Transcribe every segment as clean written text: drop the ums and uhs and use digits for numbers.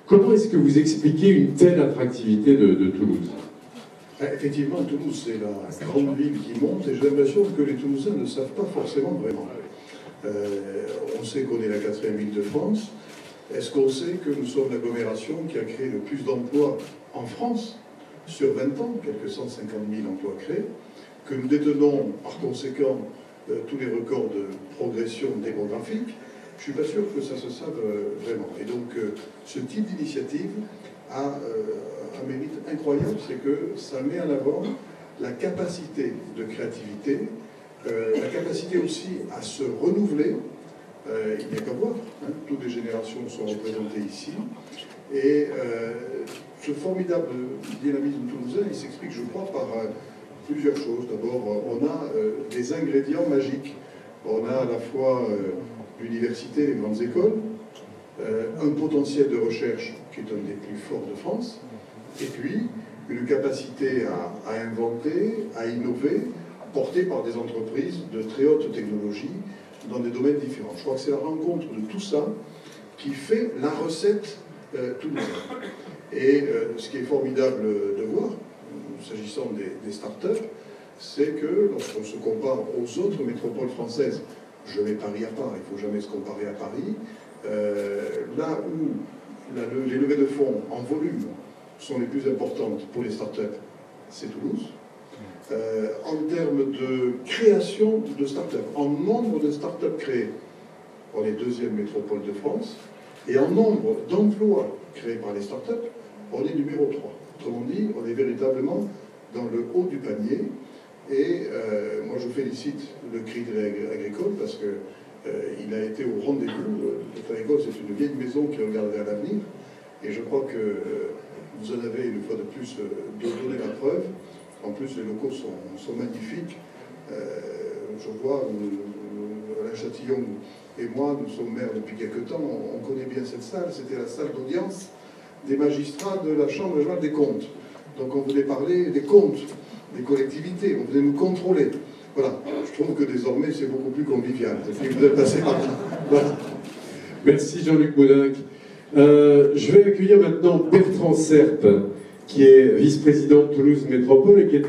Comment est-ce que vous expliquez une telle attractivité de Toulouse? Effectivement, Toulouse, c'est la grande ville qui monte, et j'ai l'impression que les Toulousains ne savent pas forcément vraiment. On sait qu'on est la 4e ville de France. Est-ce qu'on sait que nous sommes l'agglomération qui a créé le plus d'emplois en France sur 20 ans, quelques 150 000 emplois créés, que nous détenons par conséquent tous les records de progression démographique? Je ne suis pas sûr que ça se sache vraiment. Et donc, ce type d'initiative a un mérite incroyable, c'est que ça met en avant la capacité de créativité, la capacité aussi à se renouveler. Il n'y a qu'à voir, hein, toutes les générations sont représentées ici. Et ce formidable dynamisme toulousain, il s'explique, je crois, par plusieurs choses. D'abord, on a des ingrédients magiques. On a à la fois l'université, les grandes écoles, un potentiel de recherche qui est un des plus forts de France, et puis une capacité à inventer, à innover, portée par des entreprises de très haute technologie dans des domaines différents. Je crois que c'est la rencontre de tout ça qui fait la recette toulousaine. Et ce qui est formidable de voir, s'agissant des startups, c'est que lorsqu'on se compare aux autres métropoles françaises, je mets Paris à part, il ne faut jamais se comparer à Paris, là où les levées de fonds en volume sont les plus importantes pour les startups, c'est Toulouse. En termes de création de startups, en nombre de startups créées, on est 2e métropole de France, et en nombre d'emplois créés par les startups, on est numéro 3. Autrement dit, on est véritablement dans le haut du panier. Et moi, je félicite le Crédit Agricole parce qu'il a été au rendez-vous. Le Crédit Agricole, c'est une vieille maison qui regarde vers l'avenir. Et je crois que vous en avez une fois de plus donné la preuve. En plus, les locaux sont magnifiques. Je vois, Alain Châtillon et moi, nous sommes maires depuis quelques temps. On connaît bien cette salle. C'était la salle d'audience des magistrats de la Chambre régionale des comptes. Donc on voulait parler des comptes des collectivités, on venait nous contrôler. Voilà, je trouve que désormais c'est beaucoup plus convivial. Et vous êtes passé par là. Voilà. Merci Jean-Luc Moudenc. Je vais accueillir maintenant Bertrand Serpe, qui est vice-président de Toulouse Métropole et qui est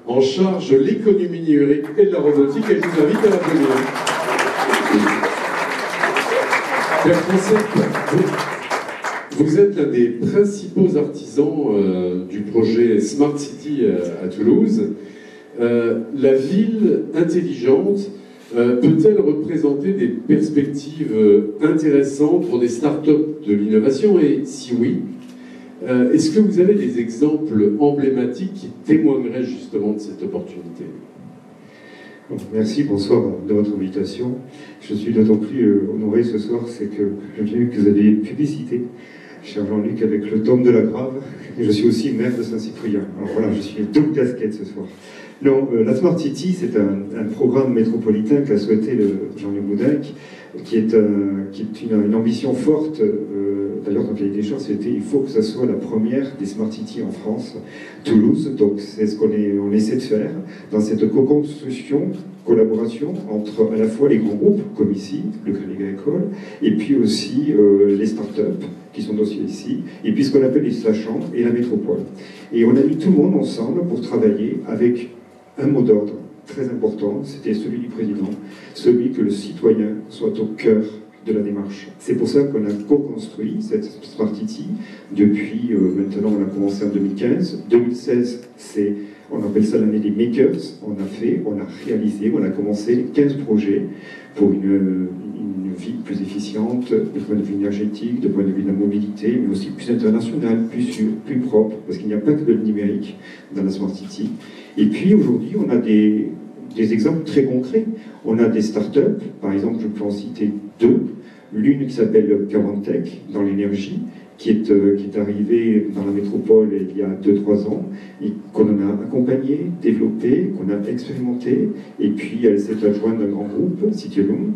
en charge de l'économie numérique et de la robotique. Et je vous invite à l'applaudir. Bertrand Serpe, vous êtes l'un des principaux artisans du projet Smart City à Toulouse. La ville intelligente peut-elle représenter des perspectives intéressantes pour des startups de l'innovation? Et si oui, est-ce que vous avez des exemples emblématiques qui témoigneraient justement de cette opportunité? Merci, bonsoir de votre invitation. Je suis d'autant plus honoré ce soir, c'est que j'ai vu que vous avez une publicité, cher Jean-Luc, avec le Dôme de la Grave, et je suis aussi maire de Saint-Cyprien. Alors voilà, je suis double casquette ce soir. Non, la Smart City, c'est un programme métropolitain qu'a souhaité Jean-Luc Moudenc, qui est une ambition forte. D'ailleurs, dans le cahier des charges, c'était il faut que ça soit la première des Smart City en France, Toulouse. Donc c'est ce on essaie de faire dans cette co-construction, collaboration entre à la fois les grands groupes, comme ici, le Crédit Agricole, et puis aussi les startups qui sont aussi ici, et puis ce qu'on appelle les sachants et la métropole. Et on a mis tout le monde ensemble pour travailler avec un mot d'ordre très important, c'était celui du président, celui que le citoyen soit au cœur de la démarche. C'est pour ça qu'on a co-construit cette Smart City. Depuis, maintenant, on a commencé en 2015. 2016, on appelle ça l'année des makers. On a réalisé, on a commencé 15 projets pour une vie plus efficiente, de point de vue énergétique, de point de vue de la mobilité, mais aussi plus internationale, plus sûre, plus propre, parce qu'il n'y a pas que le numérique dans la Smart City. Et puis aujourd'hui, on a des exemples très concrets. On a des startups, par exemple, je peux en citer deux. L'une qui s'appelle Cavantech, dans l'énergie, qui est arrivé dans la métropole il y a 2-3 ans, et qu'on a accompagné, développé, qu'on a expérimenté, et puis elle s'est adjointe d'un grand groupe, Citielum,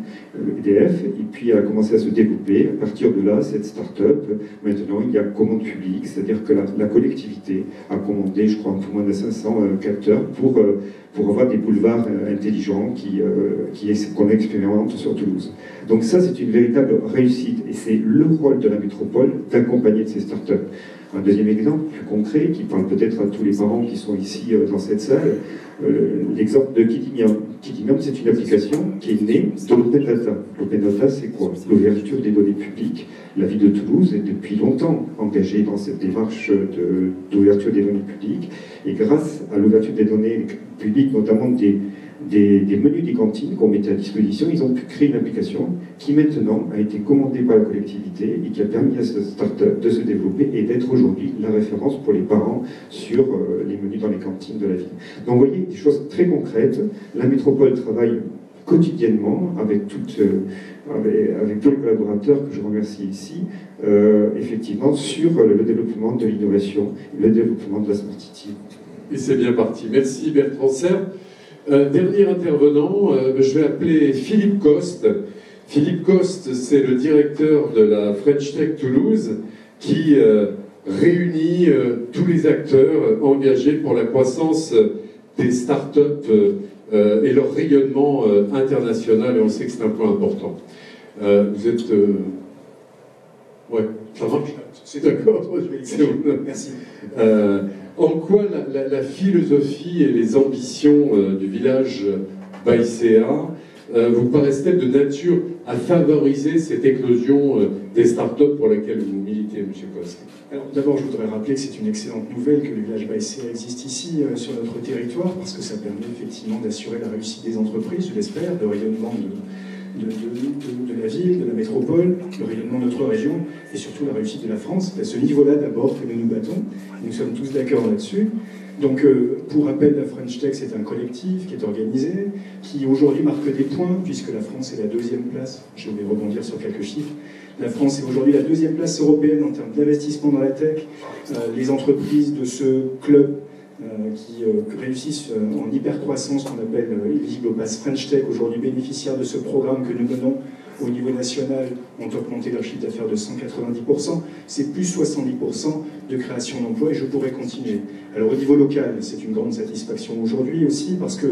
EDF, et puis elle a commencé à se développer. À partir de là, cette start-up, maintenant il y a commande publique, c'est-à-dire que la collectivité a commandé, je crois, un peu moins de 500 capteurs pour avoir des boulevards intelligents qu'on expérimente sur Toulouse. Donc ça, c'est une véritable réussite, et c'est le rôle de la métropole d'accompagner de ces startups. Un deuxième exemple, plus concret, qui parle peut-être à tous les parents qui sont ici dans cette salle, l'exemple de Kitinium. Kitinium, c'est une application qui est née de l'Open Data. L'Open Data, c'est quoi? L'ouverture des données publiques. La ville de Toulouse est depuis longtemps engagée dans cette démarche d'ouverture des données publiques, et grâce à l'ouverture des données publiques, notamment des menus des cantines qu'on mettait à disposition, ils ont pu créer une application qui maintenant a été commandée par la collectivité et qui a permis à cette start-up de se développer et d'être aujourd'hui la référence pour les parents sur les menus dans les cantines de la ville. Donc vous voyez, des choses très concrètes. La métropole travaille quotidiennement avec tous les collaborateurs que je remercie ici, effectivement, sur le développement de l'innovation, le développement de la Smart City. Et c'est bien parti. Merci Bertrand Serre. Dernier intervenant, je vais appeler Philippe Coste. Philippe Coste, c'est le directeur de la French Tech Toulouse qui réunit tous les acteurs engagés pour la croissance des startups et leur rayonnement international, et on sait que c'est un point important. Vous êtes... Ouais, ça marche? C'est d'accord. Merci. En quoi la philosophie et les ambitions du village Baïséa vous paraissent-elles de nature à favoriser cette éclosion des startups pour laquelle vous militez, M. Coste? Alors d'abord, je voudrais rappeler que c'est une excellente nouvelle que le village Baïséa existe ici sur notre territoire, parce que ça permet effectivement d'assurer la réussite des entreprises, je l'espère, le rayonnement de la ville, de la métropole, le rayonnement de notre région, et surtout la réussite de la France. C'est à ce niveau-là d'abord que nous nous battons, et nous sommes tous d'accord là-dessus. Donc, pour rappel, la French Tech, c'est un collectif qui est organisé, qui aujourd'hui marque des points, puisque la France est la 2e place, je vais rebondir sur quelques chiffres, la France est aujourd'hui la 2e place européenne en termes d'investissement dans la tech. Les entreprises de ce club qui réussissent en hyper-croissance, qu'on appelle éligible au Pass French Tech, aujourd'hui bénéficiaires de ce programme que nous menons au niveau national, ont augmenté leur chiffre d'affaires de 190%, c'est plus 70% de création d'emplois, et je pourrais continuer. Alors au niveau local, c'est une grande satisfaction aujourd'hui aussi, parce que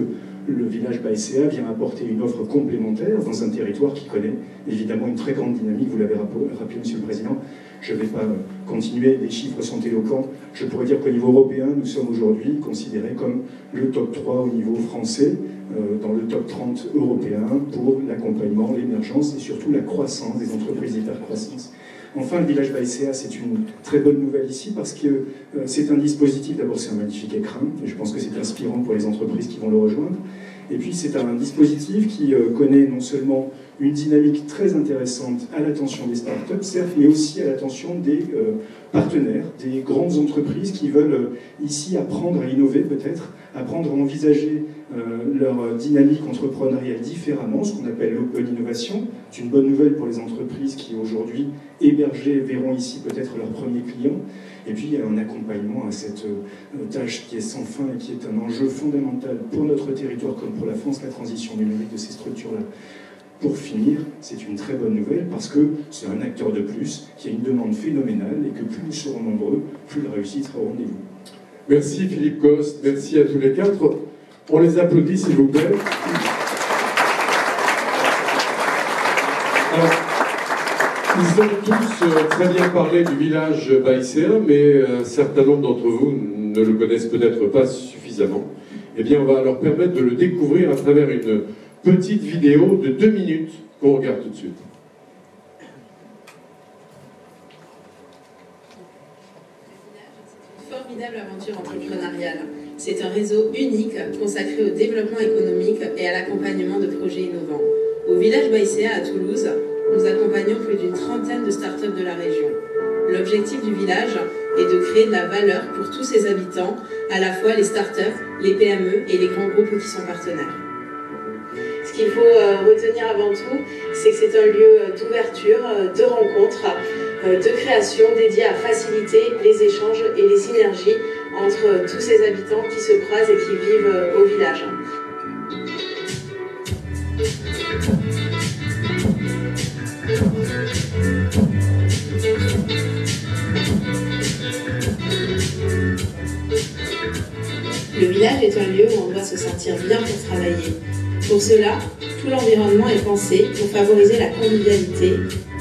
le village Baïséa vient apporter une offre complémentaire dans un territoire qui connaît évidemment une très grande dynamique, vous l'avez rappelé, Monsieur le Président. Je ne vais pas continuer, les chiffres sont éloquents. Je pourrais dire qu'au niveau européen, nous sommes aujourd'hui considérés comme le top 3 au niveau français, dans le top 30 européen, pour l'accompagnement, l'émergence et surtout la croissance des entreprises d'hypercroissance. Enfin, le village Baïséa, c'est une très bonne nouvelle ici parce que c'est un dispositif, d'abord c'est un magnifique écrin, et je pense que c'est inspirant pour les entreprises qui vont le rejoindre. Et puis c'est un dispositif qui connaît non seulement une dynamique très intéressante à l'attention des startups, certes, mais aussi à l'attention des partenaires, des grandes entreprises qui veulent ici apprendre à innover peut-être, apprendre à envisager leur dynamique entrepreneuriale différemment, ce qu'on appelle l'open innovation. C'est une bonne nouvelle pour les entreprises qui aujourd'hui hébergées verront ici peut-être leurs premiers clients. Et puis il y a un accompagnement à cette tâche qui est sans fin et qui est un enjeu fondamental pour notre territoire comme pour la France, la transition numérique de ces structures-là. Pour finir, c'est une très bonne nouvelle parce que c'est un acteur de plus qui a une demande phénoménale et que plus nous serons nombreux, plus la réussite sera au rendez-vous. Merci Philippe Coste, merci à tous les quatre. On les applaudit s'il vous plaît. Alors, ils ont tous très bien parlé du village Baïséa, mais un certain nombre d'entre vous ne le connaissent peut-être pas suffisamment. Eh bien, on va leur permettre de le découvrir à travers une petite vidéo de 2 minutes qu'on regarde tout de suite. Formidable aventure entrepreneuriale. C'est un réseau unique consacré au développement économique et à l'accompagnement de projets innovants. Au village Baïséa à Toulouse, nous accompagnons plus d'une trentaine de startups de la région. L'objectif du village est de créer de la valeur pour tous ses habitants, à la fois les startups, les PME et les grands groupes qui sont partenaires. Ce qu'il faut retenir avant tout, c'est que c'est un lieu d'ouverture, de rencontre, de création dédié à faciliter les échanges et les synergies entre tous ces habitants qui se croisent et qui vivent au village. Le village est un lieu où on doit se sentir bien pour travailler. Pour cela, tout l'environnement est pensé pour favoriser la convivialité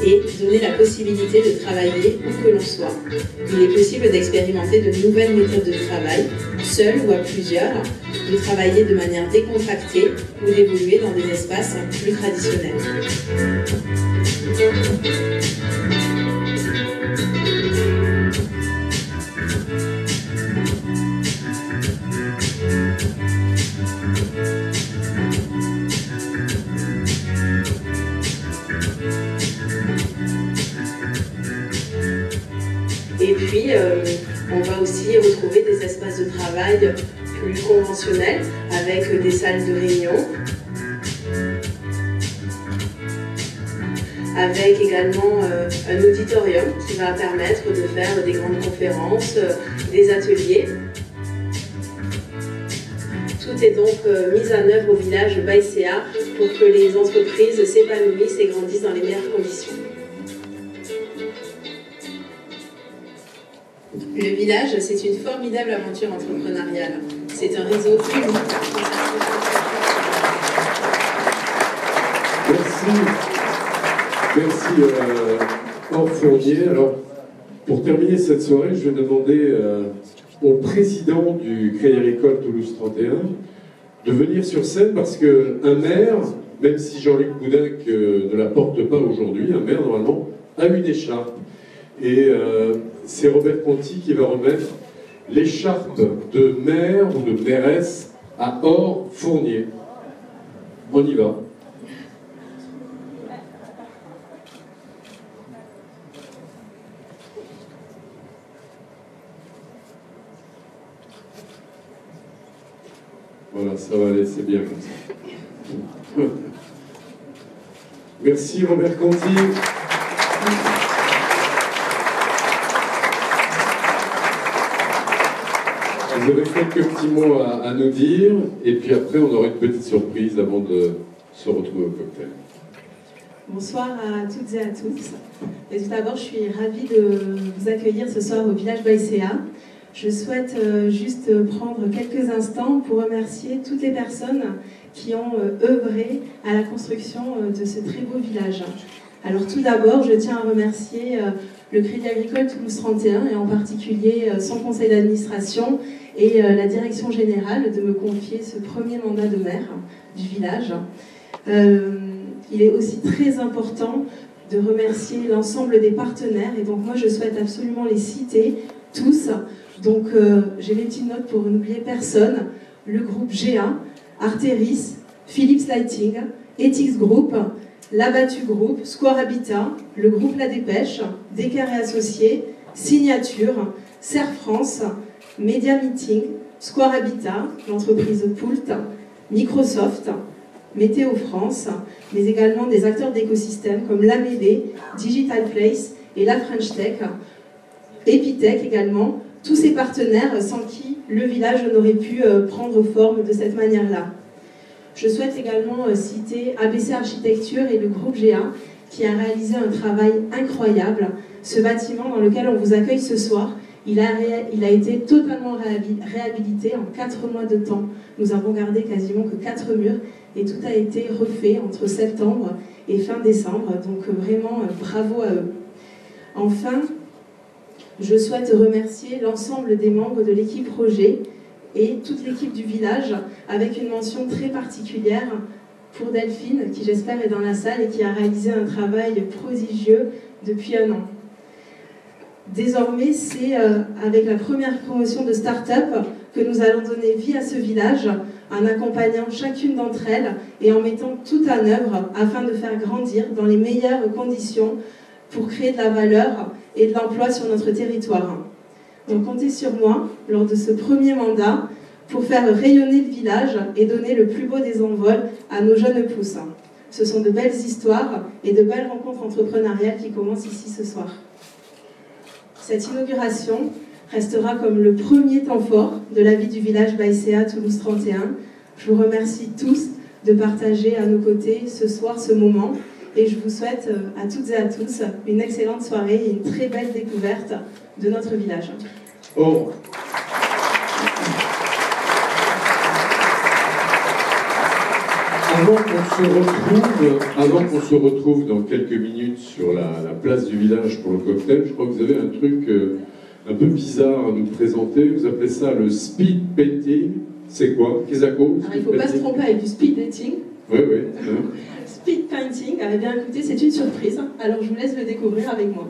et donner la possibilité de travailler où que l'on soit. Il est possible d'expérimenter de nouvelles méthodes de travail, seul ou à plusieurs, de travailler de manière décontractée ou d'évoluer dans des espaces plus traditionnels. Et puis, on va aussi retrouver des espaces de travail plus conventionnels, avec des salles de réunion, avec également un auditorium qui va permettre de faire des grandes conférences, des ateliers. Tout est donc mis en œuvre au village Baïséa pour que les entreprises s'épanouissent et grandissent dans les meilleures conditions. Le village, c'est une formidable aventure entrepreneuriale. C'est un réseau unique. Merci Or Fournier. Alors, pour terminer cette soirée, je vais demander au président du Crédit Agricole Toulouse 31 de venir sur scène parce qu'un maire, même si Jean-Luc Boudinck ne la porte pas aujourd'hui, un maire normalement a une écharpe. Et c'est Robert Conti qui va remettre l'écharpe de maire ou de mairesse à Or Fournier. On y va. Voilà, ça va aller, c'est bien comme ça. Merci Robert Conti. Vous avez quelques petits mots à nous dire, et puis après on aura une petite surprise avant de se retrouver au cocktail. Bonsoir à toutes et à tous. Et tout d'abord, je suis ravie de vous accueillir ce soir au village Baïséa. Je souhaite juste prendre quelques instants pour remercier toutes les personnes qui ont œuvré à la construction de ce très beau village. Alors tout d'abord, je tiens à remercier le Crédit Agricole Toulouse 31 et en particulier son conseil d'administration et la direction générale de me confier ce premier mandat de maire du village. Il est aussi très important de remercier l'ensemble des partenaires et donc moi je souhaite absolument les citer tous. Donc j'ai les petites notes pour n'oublier personne. Le groupe GA, Arteris, Philips Lighting, Ethics Group, L'Abattu Group, Square Habitat, le groupe La Dépêche, Descartes et Associés, Signature, Serre France, Media Meeting, Square Habitat, l'entreprise Poult, Microsoft, Météo France, mais également des acteurs d'écosystèmes comme l'Amédée, Digital Place et la French Tech, Epitech également, tous ces partenaires sans qui le village n'aurait pu prendre forme de cette manière-là. Je souhaite également citer ABC Architecture et le groupe GA qui a réalisé un travail incroyable. Ce bâtiment dans lequel on vous accueille ce soir, il a été totalement réhabilité en 4 mois de temps. Nous avons gardé quasiment que 4 murs et tout a été refait entre septembre et fin décembre. Donc vraiment bravo à eux. Enfin, je souhaite remercier l'ensemble des membres de l'équipe projet et toute l'équipe du village, avec une mention très particulière pour Delphine, qui j'espère est dans la salle et qui a réalisé un travail prodigieux depuis 1 an. Désormais, c'est avec la première promotion de start-up que nous allons donner vie à ce village, en accompagnant chacune d'entre elles et en mettant tout en œuvre afin de faire grandir dans les meilleures conditions pour créer de la valeur et de l'emploi sur notre territoire. Donc comptez sur moi lors de ce premier mandat pour faire rayonner le village et donner le plus beau des envols à nos jeunes pousses. Ce sont de belles histoires et de belles rencontres entrepreneuriales qui commencent ici ce soir. Cette inauguration restera comme le premier temps fort de la vie du village Baïséa Toulouse 31. Je vous remercie tous de partager à nos côtés ce soir ce moment et je vous souhaite à toutes et à tous une excellente soirée et une très belle découverte de notre village. Oh. Avant qu'on se retrouve dans quelques minutes sur la place du village pour le cocktail, je crois que vous avez un truc un peu bizarre à nous présenter. Vous appelez ça le speed painting. C'est quoi? Kezako? Il ne faut pas se tromper avec du speed dating. Oui, oui. Speed painting, eh bien écoutez, c'est une surprise. Alors je vous laisse le découvrir avec moi.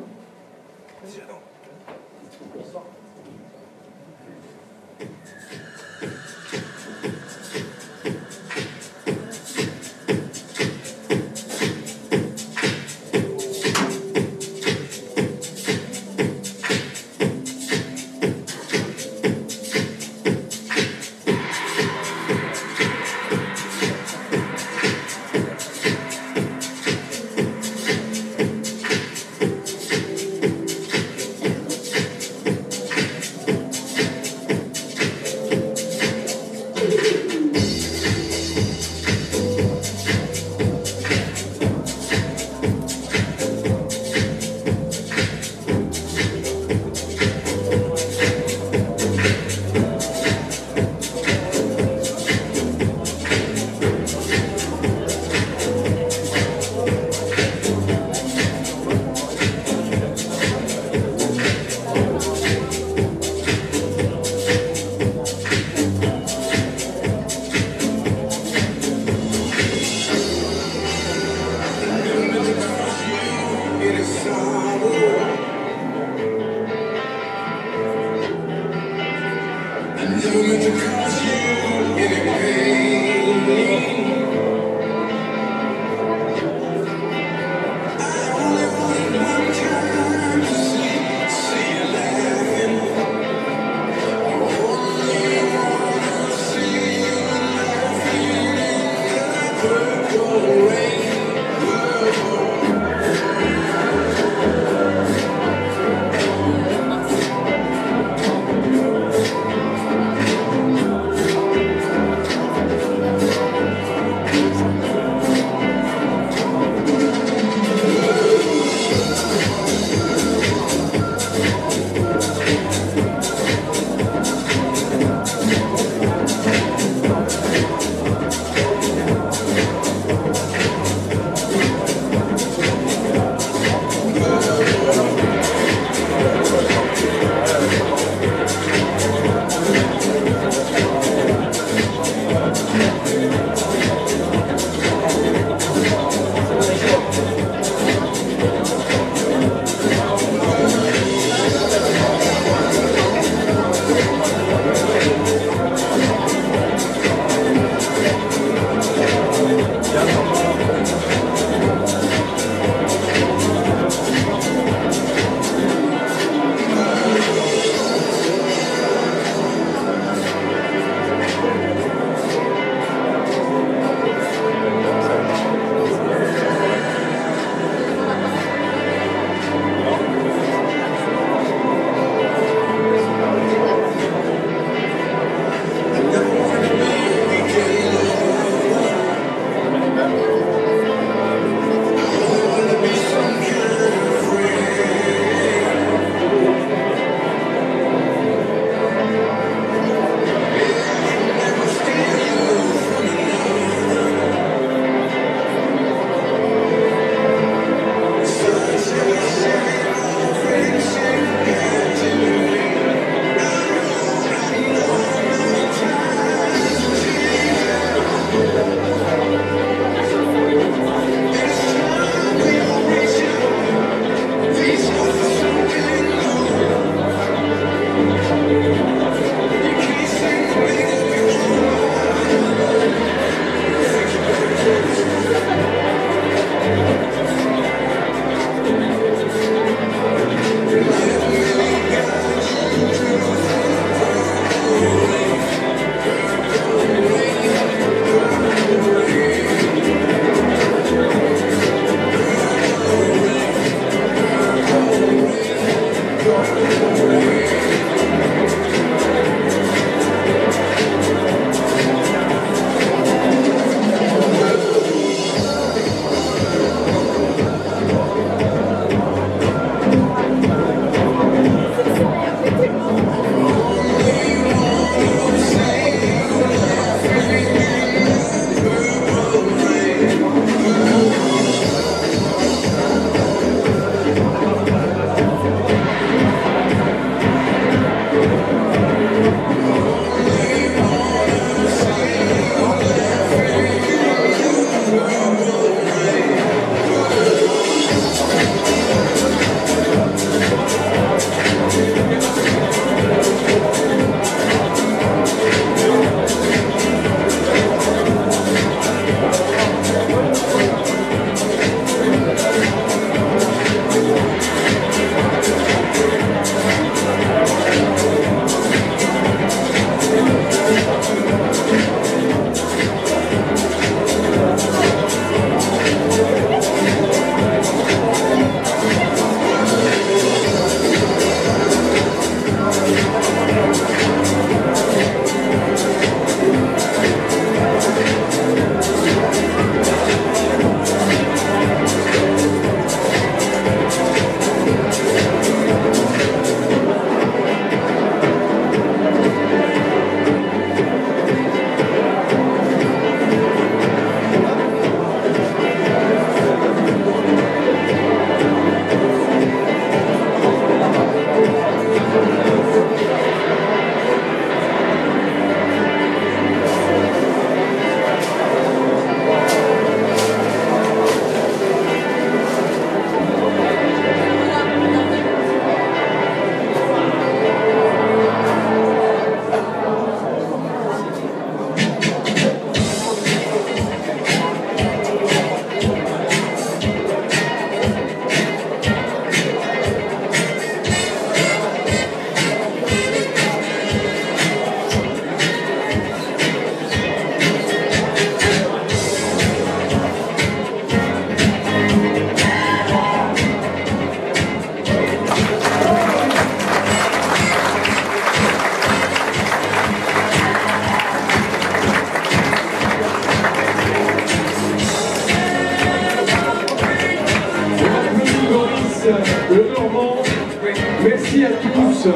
Merci à tous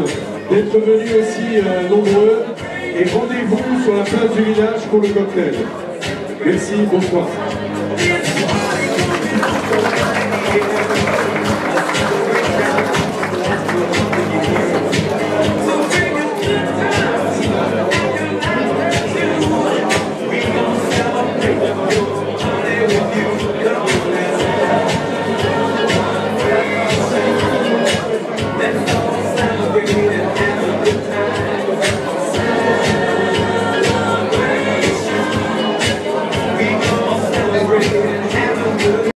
d'être venus aussi nombreux et rendez-vous sur la place du village pour le cocktail. Merci, bonsoir.